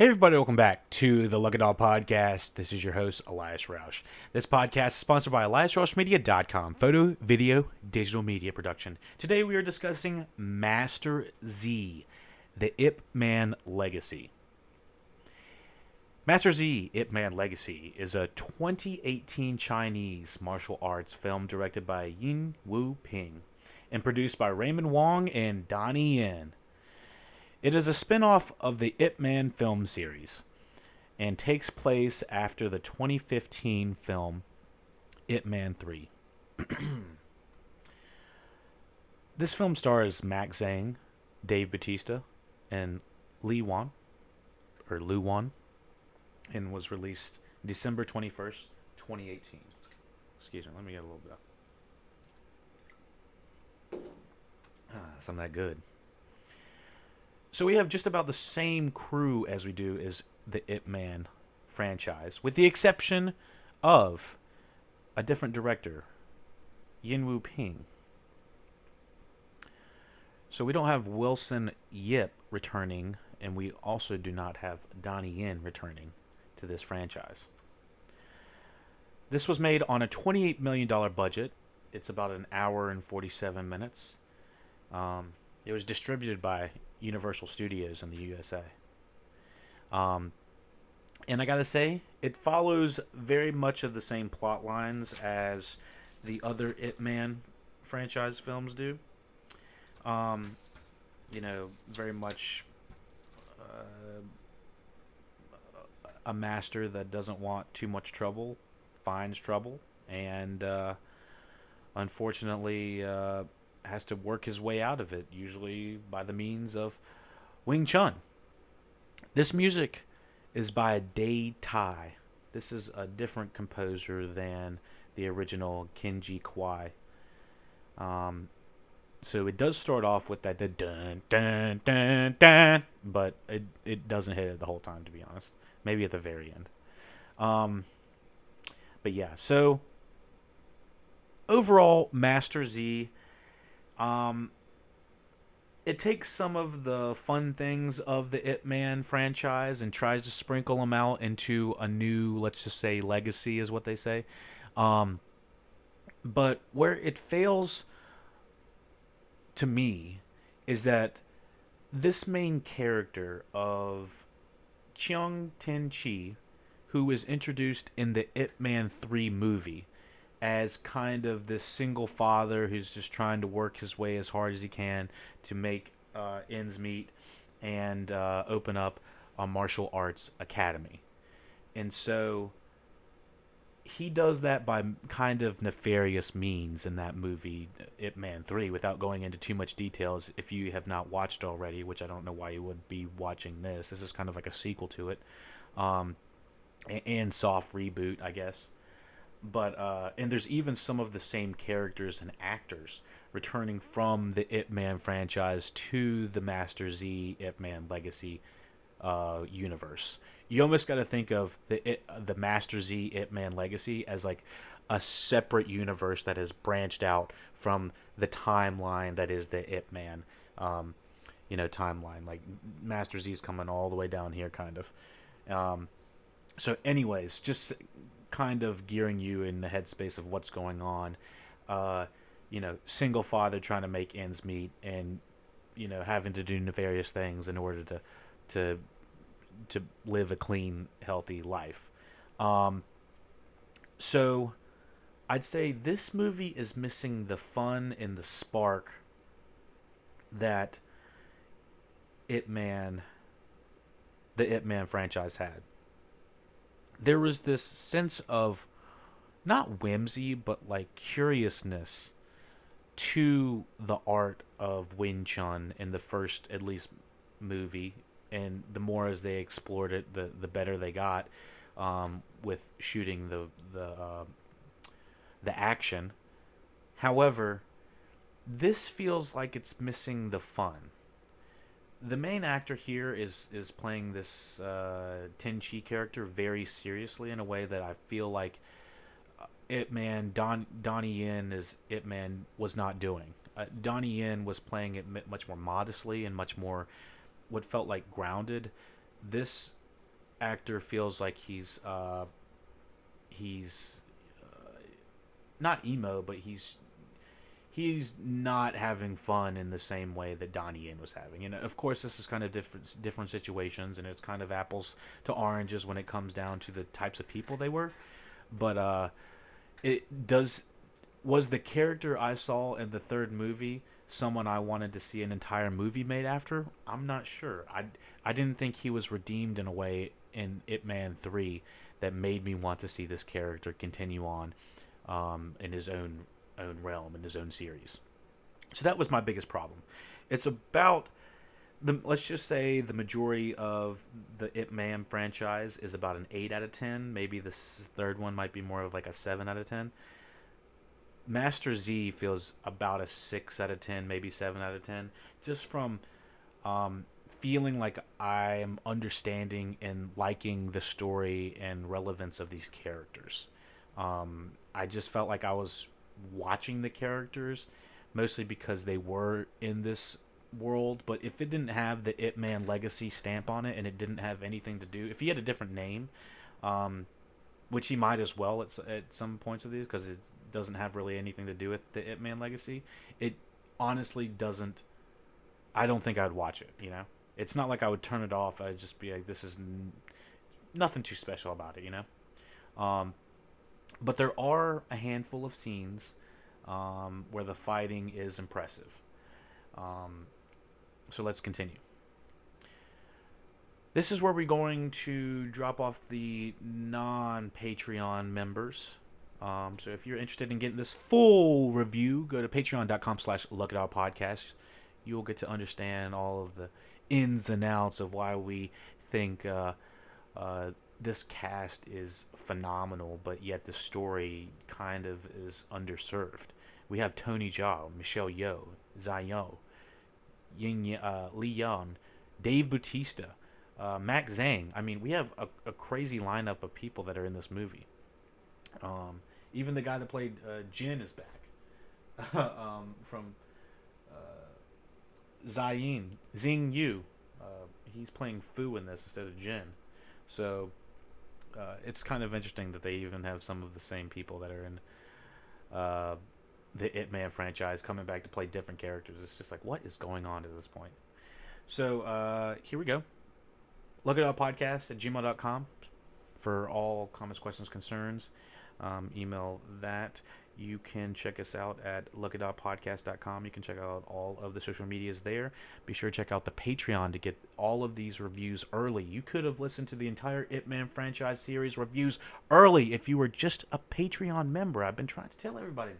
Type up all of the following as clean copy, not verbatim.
Hey everybody, welcome back to the LuckyDog podcast. This is your host, Elias Roush. This podcast is sponsored by EliasRoushMedia.com, photo, video, digital media production. Today we are discussing Master Z, the Ip Man Legacy. Master Z, Ip Man Legacy is a 2018 Chinese martial arts film directed by Yin Wu Ping and produced by Raymond Wong and Donnie Yen. It is a spin-off of the Ip Man film series and takes place after the 2015 film Ip Man 3. This film stars Max Zhang, Dave Bautista, and Lu Wan, and was released December 21st, 2018. Excuse me, let me get a little bit. It's not that good. So we have just about the same crew as we do as the Ip Man franchise, with the exception of a different director, Yin Wu Ping. So we don't have Wilson Yip returning, and we also do not have Donnie Yen returning to this franchise. This was made on a $28 million budget. It's about an hour and 47 minutes. It was distributed by Universal Studios in the USA. And I gotta say, it follows very much of the same plot lines as the other Ip Man franchise films do. Very much a master that doesn't want too much trouble finds trouble, and unfortunately has to work his way out of it, usually by the means of Wing Chun. This music is by Day Tai. This is a different composer than the original Kenji Kawai. So it does start off with that dun dun dun dun, but it doesn't hit it the whole time, to be honest. Maybe at the very end. But yeah, so overall, Master Z. It takes some of the fun things of the Ip Man franchise and tries to sprinkle them out into a new, let's just say, legacy is what they say. But where it fails to me is that this main character of Cheong Ten Chi, who was introduced in the Ip Man 3 movie as kind of this single father who's just trying to work his way as hard as he can to make ends meet and open up a martial arts academy. And so he does that by kind of nefarious means in that movie, Ip Man 3, without going into too much details. If you have not watched already, which I don't know why you would be watching this. This is kind of like a sequel to it. And soft reboot, I guess. But and there's even some of the same characters and actors returning from the Ip Man franchise to the Master Z Ip Man Legacy universe. You almost got to think of the Master Z Ip Man Legacy as like a separate universe that has branched out from the timeline that is the Ip Man, timeline. Like Master Z's coming all the way down here, kind of. So, anyways, just kind of gearing you in the headspace of what's going on. Single father trying to make ends meet and, having to do nefarious things in order to live a clean, healthy life. So I'd say this movie is missing the fun and the spark that the Ip Man franchise had. There was this sense of not whimsy, but like curiousness to the art of Wing Chun in the first, at least, movie. And the more as they explored it, the better they got with shooting the action. However, this feels like it's missing the fun. The main actor here is playing this Ten Chi character very seriously in a way that I feel like Ip Man Donnie Yen as Ip Man was not doing. Donnie Yen was playing it much more modestly and much more what felt like grounded. This actor feels like he's not emo, but he's not having fun in the same way that Donnie Yen was having. And of course, this is kind of different situations, and it's kind of apples to oranges when it comes down to the types of people they were. But it does was the character I saw in the third movie someone I wanted to see an entire movie made after? I'm not sure. I didn't think he was redeemed in a way in Ip Man 3 that made me want to see this character continue on in his own realm, in his own series. So that was my biggest problem. It's about let's just say the majority of the Ip Man franchise is about an 8 out of 10. Maybe the third one might be more of like a 7 out of 10. Master Z feels about a 6 out of 10, maybe 7 out of 10, just from feeling like I'm understanding and liking the story and relevance of these characters. I just felt like I was watching the characters mostly because they were in this world, but if it didn't have the Ip Man legacy stamp on it and it didn't have anything to do, if he had a different name, which he might as well at some points of these, because it doesn't have really anything to do with the Ip Man legacy, it honestly doesn't. I don't think I'd watch it. It's not like I would turn it off. I'd just be like, this is nothing too special about it. But there are a handful of scenes where the fighting is impressive. So let's continue. This is where we're going to drop off the non-Patreon members. So if you're interested in getting this full review, go to patreon.com/LuckyDog You'll get to understand all of the ins and outs of why we think this cast is phenomenal, but yet the story kind of is underserved. We have Tony Jaa, Michelle Yeoh, Ziyo, Li Yan, Dave Bautista, Max Zhang. I mean, we have a crazy lineup of people that are in this movie. Even the guy that played Jin is back from Xing Yu. He's playing Fu in this instead of Jin. So it's kind of interesting that they even have some of the same people that are in the Ip Man franchise coming back to play different characters. It's just like, what is going on at this point? So here we go. LuckyDogPodcast@gmail.com for all comments, questions, concerns. Email that. You can check us out at LuckyDogPodcast.com. You can check out all of the social medias there. Be sure to check out the Patreon to get all of these reviews early. You could have listened to the entire Ip Man franchise series reviews early if you were just a Patreon member. I've been trying to tell everybody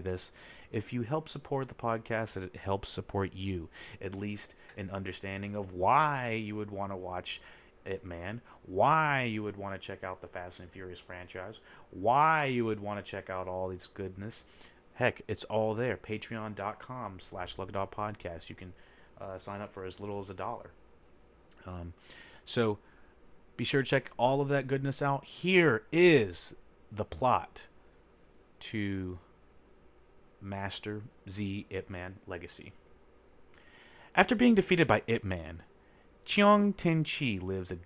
this. If you help support the podcast, it helps support you. At least an understanding of why you would want to watch Ip Man, why you would want to check out the Fast and Furious franchise, why you would want to check out all this goodness. Heck, it's all there. Patreon.com/LuckyDogPodcast. You can sign up for as little as $1. So be sure to check all of that goodness out. Here is the plot to Master Z Ip Man Legacy. After being defeated by Ip Man, Cheong Tin-chi lives a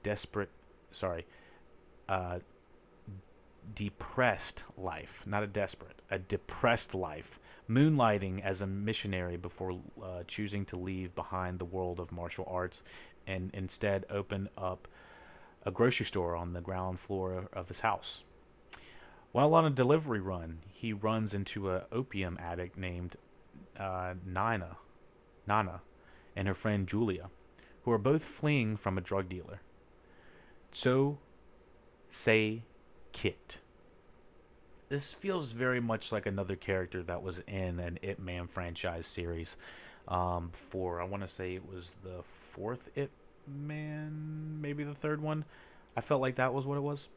depressed life. Not a desperate, a depressed life, moonlighting as a missionary before choosing to leave behind the world of martial arts and instead open up a grocery store on the ground floor of his house. While on a delivery run, he runs into an opium addict named Nana and her friend Julia, who are both fleeing from a drug dealer. So say Kit. This feels very much like another character that was in an Ip Man franchise series. For, I want to say it was the fourth Ip Man, maybe the third one. I felt like that was what it was.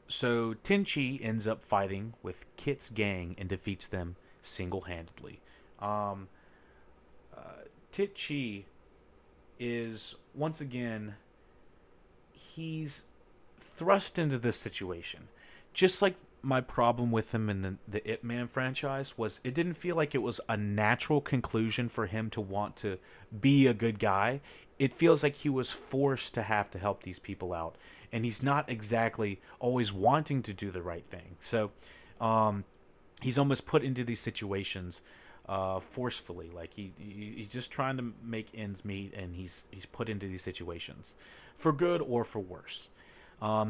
So Tin-chi ends up fighting with Kit's gang and defeats them single-handedly. Tit-chi is, once again, he's thrust into this situation. Just like my problem with him in the Ip Man franchise was it didn't feel like it was a natural conclusion for him to want to be a good guy. It feels like he was forced to have to help these people out, and he's not exactly always wanting to do the right thing. So, he's almost put into these situations forcefully. Like he's just trying to make ends meet, and he's put into these situations for good or for worse.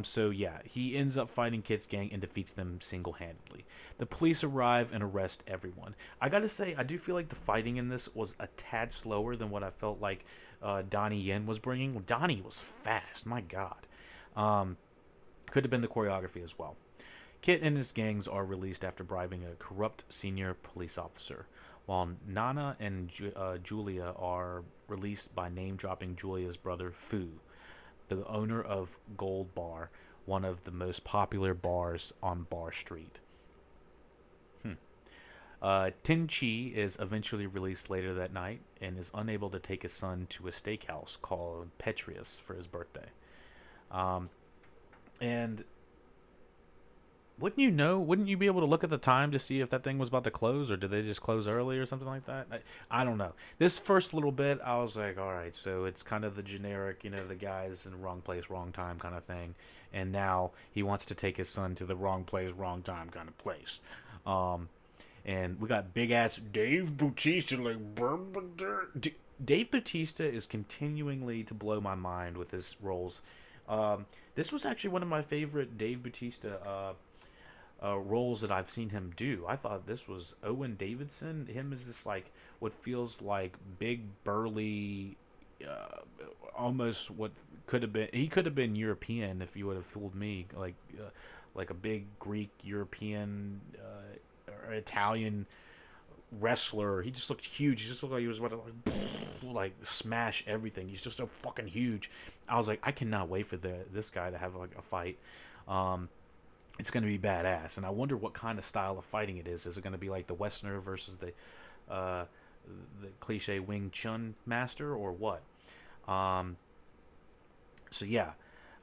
So yeah, he ends up fighting Kit's gang and defeats them single-handedly. The police arrive and arrest everyone. I gotta say, I do feel like the fighting in this was a tad slower than what I felt like Donnie Yen was bringing. Donnie was fast, my god. Could have been the choreography as well. Kit and his gangs are released after bribing a corrupt senior police officer, while Nana and Julia are released by name-dropping Julia's brother, Fu, the owner of Gold Bar, one of the most popular bars on Bar Street. Tin Chi is eventually released later that night and is unable to take his son to a steakhouse called Petrius for his birthday. And wouldn't you be able to look at the time to see if that thing was about to close, or did they just close early or something like that? I don't know. This first little bit, I was like, all right, so it's kind of the generic, the guy's in the wrong place, wrong time kind of thing. And now he wants to take his son to the wrong place, wrong time kind of place. And we got big-ass Dave Bautista, Dave Bautista is continuingly to blow my mind with his roles. This was actually one of my favorite Dave Bautista roles that I've seen him do. I thought this was Owen Davidson. Him as this what feels like big burly, almost what could have been. He could have been European if you would have fooled me. Like a big Greek European or Italian wrestler. He just looked huge. He just looked like he was about to smash everything. He's just so fucking huge. I was like, I cannot wait for this guy to have a fight. It's going to be badass, and I wonder what kind of style of fighting it is. Is it going to be like the Westerner versus the cliche Wing Chun master, or what? So yeah,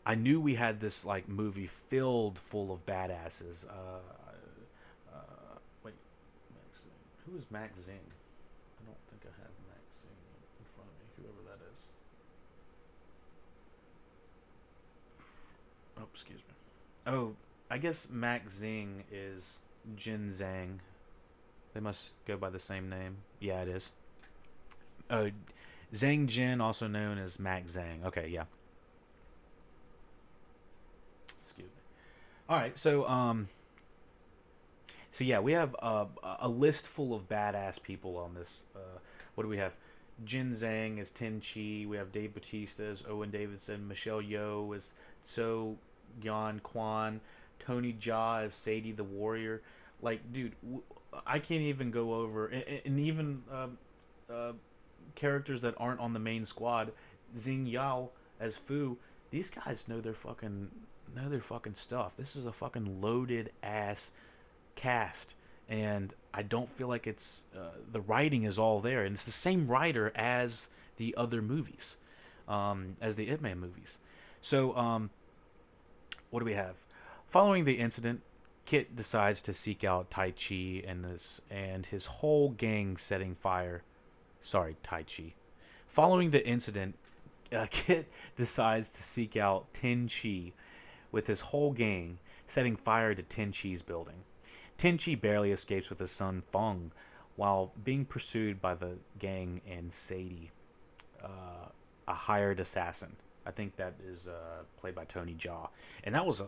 I knew we had this movie filled full of badasses. Wait, who is Max Zing? I don't think I have Max Zing in front of me. Whoever that is. Oh, excuse me. Oh, I guess Max Zing is Jin Zhang. They must go by the same name. Yeah, it is. Zhang Jin, also known as Max Zhang. Okay, yeah. Excuse me. All right, so yeah, we have a list full of badass people on this. What do we have? Jin Zhang as Tin Chi. We have Dave Bautista as Owen Davidson. Michelle Yeoh as So Yan Kwan. Tony Jaa as Sadie the Warrior. Dude, I can't even go over, and even characters that aren't on the main squad. Xing Yao as Fu. These guys know their fucking stuff. This is a fucking loaded ass cast, and I don't feel like it's the writing is all there, and it's the same writer as the other movies, as the Ip Man movies. So, what do we have? Following the incident, Kit decides to seek out Tai Chi and his whole gang setting fire. Sorry, Tai Chi. Following the incident, Kit decides to seek out Tin Chi with his whole gang, setting fire to Tin Chi's building. Tin Chi barely escapes with his son Feng, while being pursued by the gang and Sadie, a hired assassin. I think that is played by Tony Jaa. And that was,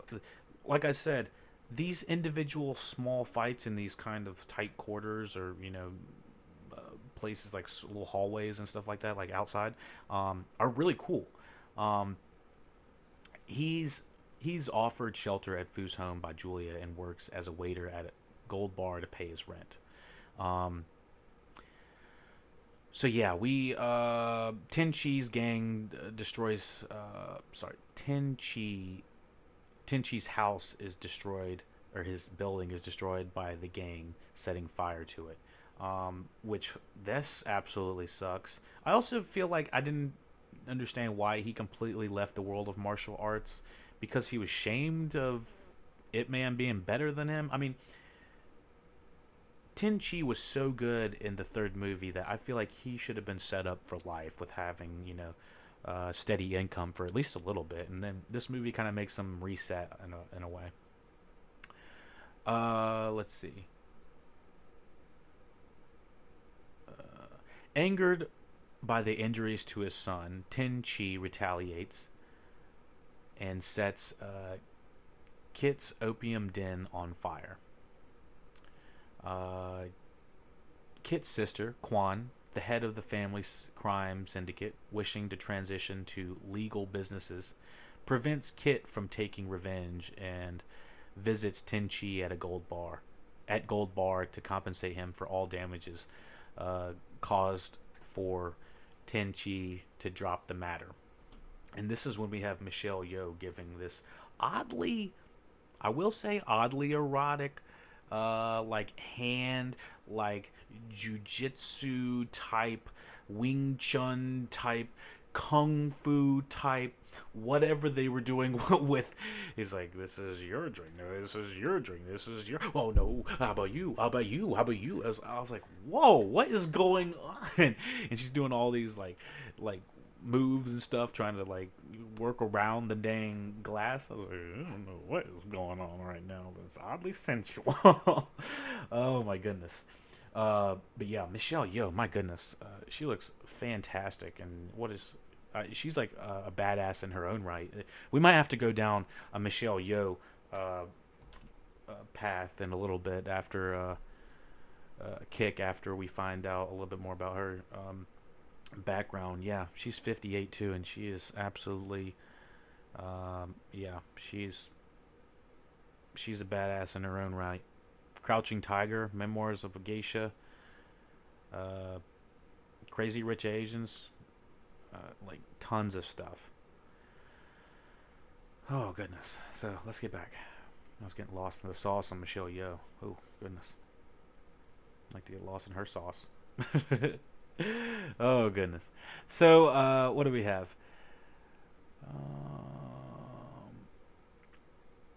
like I said, these individual small fights in these kind of tight quarters, or places like little hallways and stuff like that, like outside, are really cool. He's offered shelter at Fu's home by Julia and works as a waiter at a Gold Bar to pay his rent. So yeah, Tin Chi's gang destroys. Tin Chi's house is destroyed, or his building is destroyed by the gang setting fire to it. Which this absolutely sucks. I also feel like I didn't understand why he completely left the world of martial arts, because he was shamed of Ip Man being better than him. I mean, Tenchi was so good in the third movie that I feel like he should have been set up for life with having, steady income for at least a little bit. And then this movie kind of makes him reset in a way. Let's see. Angered by the injuries to his son, Tenchi retaliates and sets Kit's opium den on fire. Kit's sister, Kwan, the head of the family's crime syndicate, wishing to transition to legal businesses, prevents Kit from taking revenge and visits Tenchi at Gold Bar to compensate him for all damages caused for Tenchi to drop the matter. And this is when we have Michelle Yeoh giving this oddly erotic hand, like jujitsu type, Wing Chun type, kung fu type, whatever they were doing with. He's like, this is your drink, no, this is your drink, this is your, oh no, how about you, how about you, how about you. I was like, whoa, what is going on? And she's doing all these like moves and stuff, trying to like work around the dang glass. I was like, I don't know what is going on right now, but it's oddly sensual. Oh my goodness. But yeah, Michelle Yeoh, my goodness, she looks fantastic. And she's like a badass in her own right. We might have to go down a Michelle Yeoh path in a little bit after Kick, after we find out a little bit more about her background. Yeah, she's 58 too, and she is absolutely she's a badass in her own right. Crouching Tiger, Memoirs of a Geisha, Crazy Rich Asians, like tons of stuff. Oh goodness. So let's get back. I was getting lost in the sauce on Michelle Yeoh. Oh goodness. I'd like to get lost in her sauce. Oh goodness. So what do we have?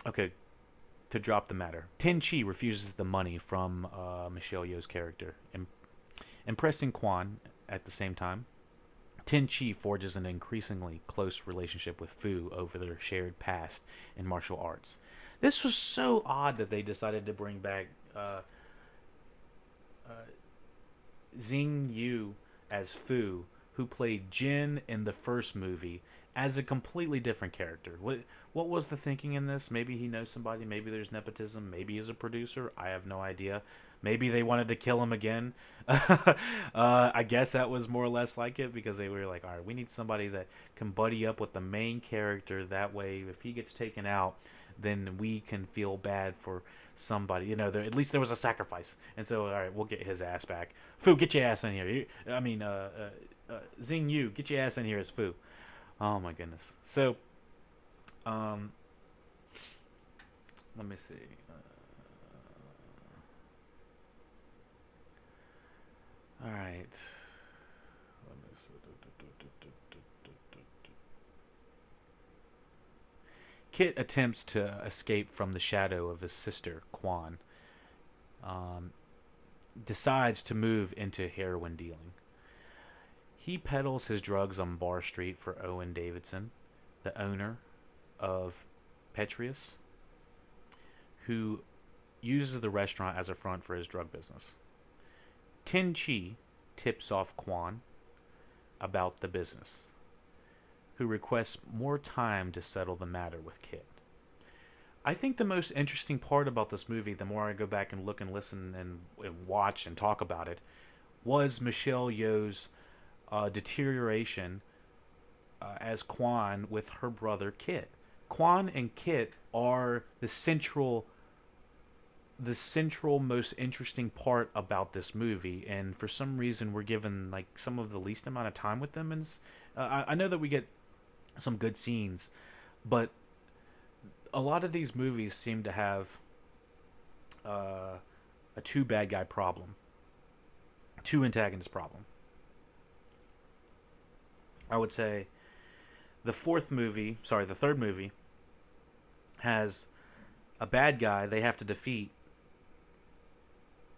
Okay, to drop the matter, Tenchi refuses the money from Michelle Yeoh's character, impressing Kwan. At the same time, Tenchi forges an increasingly close relationship with Fu over their shared past in martial arts. This was so odd that they decided to bring back Xing Yu as Fu, who played Jin in the first movie, as a completely different character. What was the thinking in this? Maybe he knows somebody. Maybe there's nepotism. Maybe he's a producer. I have no idea. Maybe they wanted to kill him again. I guess that was more or less like it, because they were like, all right, we need somebody that can buddy up with the main character. That way, if he gets taken out, then we can feel bad for somebody. At least there was a sacrifice. And so, all right, we'll get his ass back. Fu, get your ass in here. Xing Yu, get your ass in here as Fu. Oh my goodness. So, let me see. All right. Kit attempts to escape from the shadow of his sister, Kwan. Decides to move into heroin dealing. He peddles his drugs on Bar Street for Owen Davidson, the owner of Petrius, who uses the restaurant as a front for his drug business. Tenchi tips off Kwan about the business, who requests more time to settle the matter with Kit. I think the most interesting part about this movie, the more I go back and look and listen and watch and talk about it, was Michelle Yeoh's deterioration as Kwan with her brother Kit. Kwan and Kit are the central most interesting part about this movie, and for some reason we're given like some of the least amount of time with them. And I know that we get some good scenes, but a lot of these movies seem to have a two bad guy problem, two antagonist problem. I would say the third movie has a bad guy they have to defeat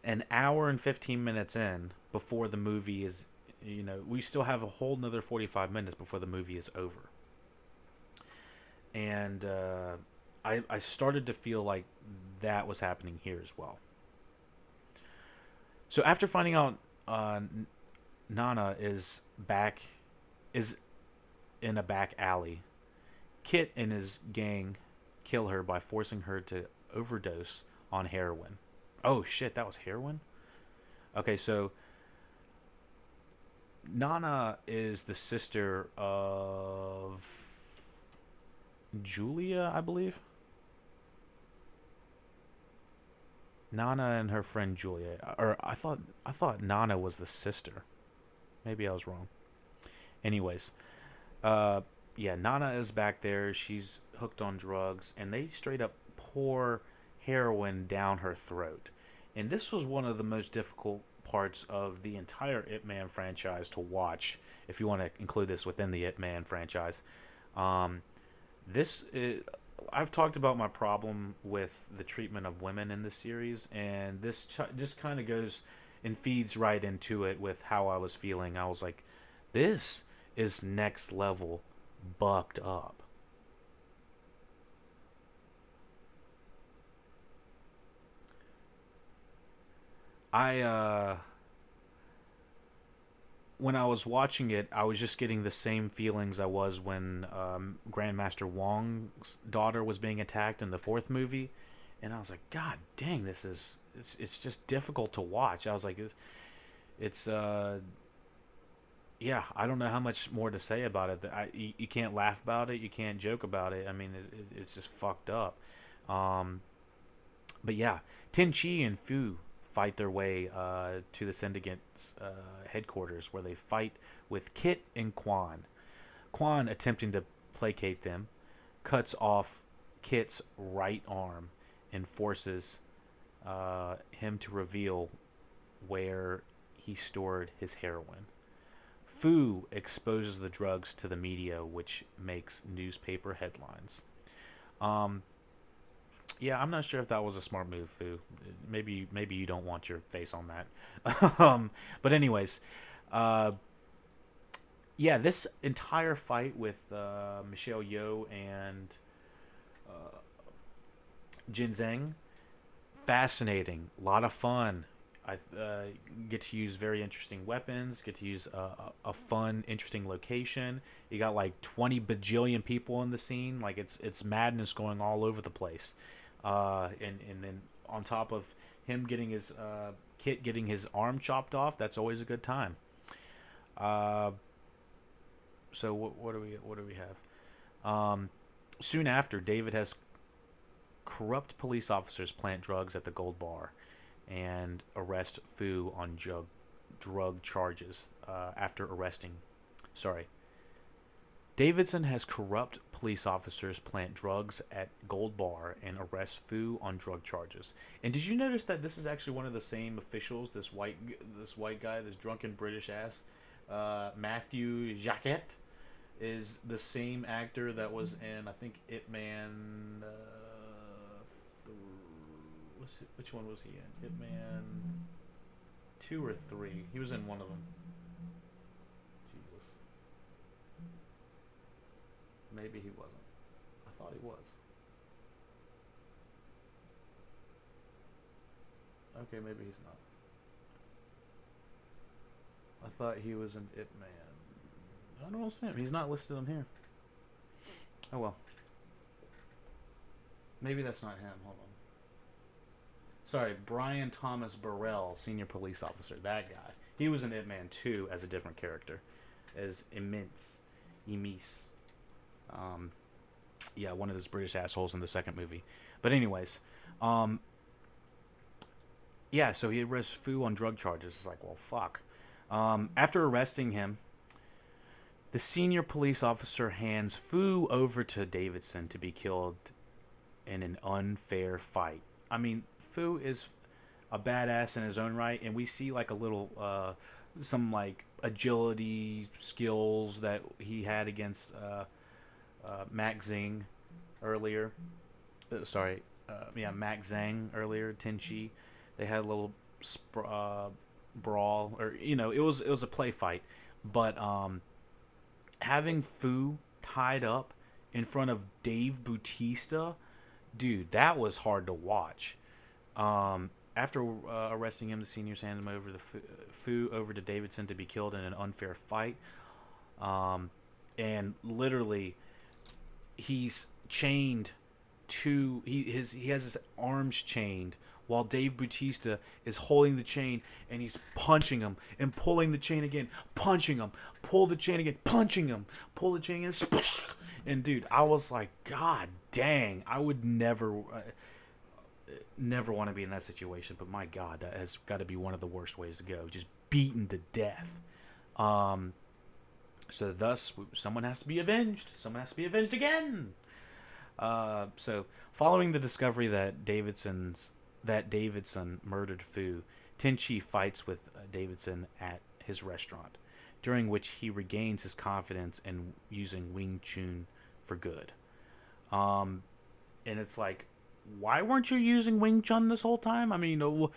an hour and 15 minutes in before the movie is, we still have a whole nother 45 minutes before the movie is over. And I started to feel like that was happening here as well. So after finding out Nana is in a back alley, Kit and his gang kill her by forcing her to overdose on heroin. Oh shit, that was heroin? Okay, so Nana is the sister of Julia, I believe. Nana and her friend Julia, or I thought Nana was the sister. Maybe I was wrong. Anyways, yeah, Nana is back there. She's hooked on drugs, and they straight up pour heroin down her throat. And this was one of the most difficult parts of the entire Ip Man franchise to watch, if you want to include this within the Ip Man franchise. This is, I've talked about my problem with the treatment of women in this series, and this just kind of goes and feeds right into it with how I was feeling. I was like, this is next level bucked up. When I was watching it, I was just getting the same feelings I was when Grandmaster Wong's daughter was being attacked in the fourth movie, and I was like, God dang, it's just difficult to watch. I was like, it's yeah, I don't know how much more to say about it. You can't laugh about it, you can't joke about it. I mean, it's just fucked up. But yeah, Tin Chi and Fu fight their way to the Syndicate's headquarters, where they fight with Kit and Quan. Quan, attempting to placate them, cuts off Kit's right arm and forces him to reveal where he stored his heroin. Fu exposes the drugs to the media, which makes newspaper headlines. Yeah, I'm not sure if that was a smart move, Fu. Maybe you don't want your face on that. But anyways, yeah, this entire fight with Michelle Yeoh and Jin Zhang, fascinating, a lot of fun. I get to use very interesting weapons, get to use a fun, interesting location. You got like 20 bajillion people in the scene. Like it's madness going all over the place. And then on top of him getting his Kit getting his arm chopped off, that's always a good time. So what do we have? Soon after, David has corrupt police officers plant drugs at the Gold Bar and arrest Fu on drug charges after arresting. Sorry. Davidson has corrupt police officers plant drugs at Gold Bar and arrest Fu on drug charges. And did you notice that this is actually one of the same officials? This white guy, this drunken British ass, Matthew Jacquet, is the same actor that was in, I think, Ip Man. Which one was he in? Ip Man 2 or 3. He was in one of them. Jesus. Maybe he wasn't. I thought he was. Okay, maybe he's not. I thought he was in Ip Man. I don't see him. He's not listed on here. Oh well. Maybe that's not him. Hold on. Sorry, Brian Thomas Burrell, senior police officer. That guy. He was in Ip Man 2 as a different character, as Emise. Yeah, one of those British assholes in the second movie. But anyways, yeah, so he arrests Fu on drug charges. It's like, well, fuck. After arresting him, the senior police officer hands Fu over to Davidson to be killed in an unfair fight. I mean, Fu is a badass in his own right, and we see like a little, some like agility skills that he had against Max Zing earlier. Sorry, Max Zhang earlier, Tenchi. They had a little brawl, or it was a play fight, but having Fu tied up in front of Dave Bautista, dude, that was hard to watch. After arresting him, the seniors handed him over Fu over to Davidson to be killed in an unfair fight. And literally, he's chained to he has his arms chained while Dave Bautista is holding the chain, and he's punching him and pulling the chain again, punching him, pull the chain again, punching him, pull the chain again, and dude, I was like, God dang, I would never want to be in that situation. But my God, that has got to be one of the worst ways to go, just beaten to death. So thus, someone has to be avenged. Someone has to be avenged again. So following the discovery that Davidson murdered Fu, Tenchi fights with Davidson at his restaurant, during which he regains his confidence in using Wing Chun for good. And it's like, why weren't you using Wing Chun this whole time? I mean,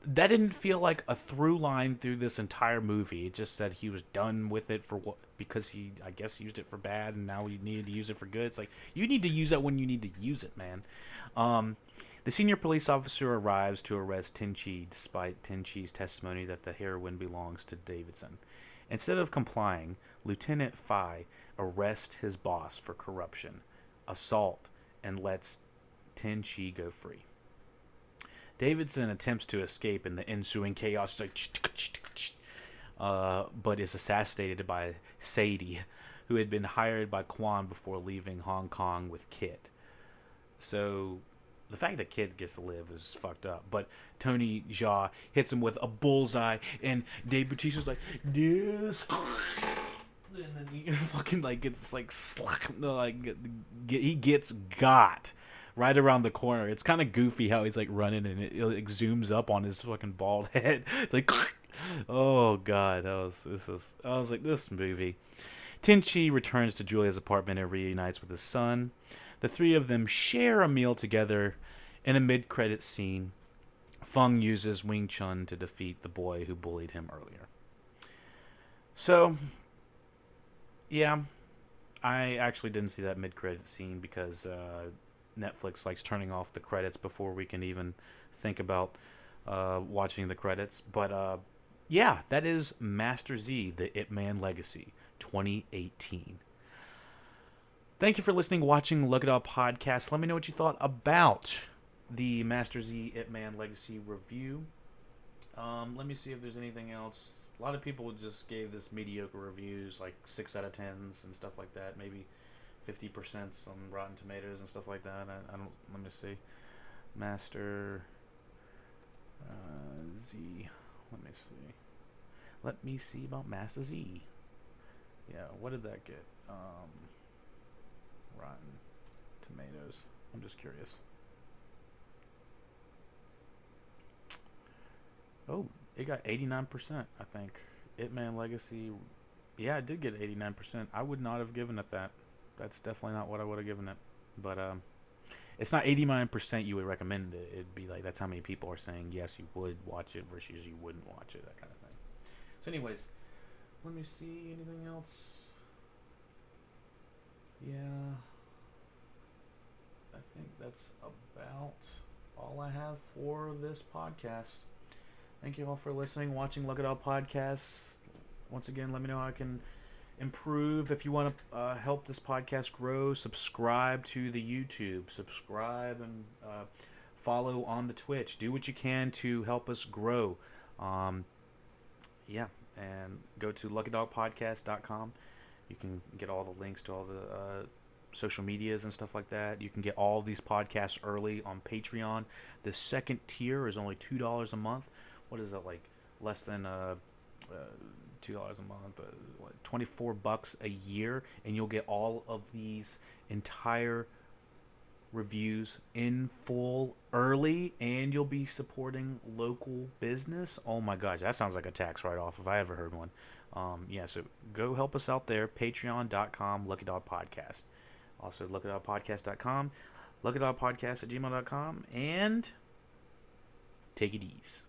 that didn't feel like a through line through this entire movie. It just said he was done with it because he, I guess, used it for bad, and now he needed to use it for good. It's like, you need to use it when you need to use it, man. The senior police officer arrives to arrest Tenchi, despite Tenchi's testimony that the heroin belongs to Davidson. Instead of complying, Lieutenant Fai arrests his boss for corruption, assault, and lets Tenchi go free. Davidson attempts to escape in the ensuing chaos, but is assassinated by Sadie, who had been hired by Quan before leaving Hong Kong with Kit. So the fact that Kit gets to live is fucked up. But Tony Jaa hits him with a bullseye, and Dave Bautista's like, yes. And then he fucking gets slapped, he gets got right around the corner. It's kind of goofy how he's running, and it zooms up on his fucking bald head. It's like, oh God, I was like, this movie. Tenchi returns to Julia's apartment and reunites with his son. The three of them share a meal together. In a mid-credit scene, Feng uses Wing Chun to defeat the boy who bullied him earlier. So, yeah, I actually didn't see that mid-credit scene because Netflix likes turning off the credits before we can even think about watching the credits. But yeah, that is Master Z, the Ip Man Legacy, 2018. Thank you for listening, watching LuckyDog Podcast. Let me know what you thought about the Master Z Ip Man Legacy review. Let me see if there's anything else. A lot of people just gave this mediocre reviews, like 6 out of 10s and stuff like that. Maybe 50% on Rotten Tomatoes and stuff like that. I don't. Let me see. Master Z. Let me see. Let me see about Master Z. Yeah, what did that get? Rotten Tomatoes. I'm just curious. Oh, it got 89%, I think. Ip Man Legacy. Yeah, it did get 89%. I would not have given it that. That's definitely not what I would have given it. But it's not 89% you would recommend it. It'd be like, that's how many people are saying yes, you would watch it versus you wouldn't watch it, that kind of thing. So anyways, let me see anything else. Yeah, I think that's about all I have for this podcast. Thank you all for listening, watching LuckyDog Podcasts. Once again, let me know how I can improve. If you want to help this podcast grow, subscribe to the YouTube. Subscribe and follow on the Twitch. Do what you can to help us grow. Yeah, and go to LuckyDogPodcast.com. You can get all the links to all the social medias and stuff like that. You can get all these podcasts early on Patreon. The second tier is only $2 a month. What is that, like less than $2 a month, $24 a year, and you'll get all of these entire reviews in full early, and you'll be supporting local business. Oh my gosh, that sounds like a tax write-off if I ever heard one. Yeah, so go help us out there. Patreon.com, LuckyDog Podcast. Also, LuckyDogPodcast.com. LuckyDogPodcast@gmail.com, and take it easy.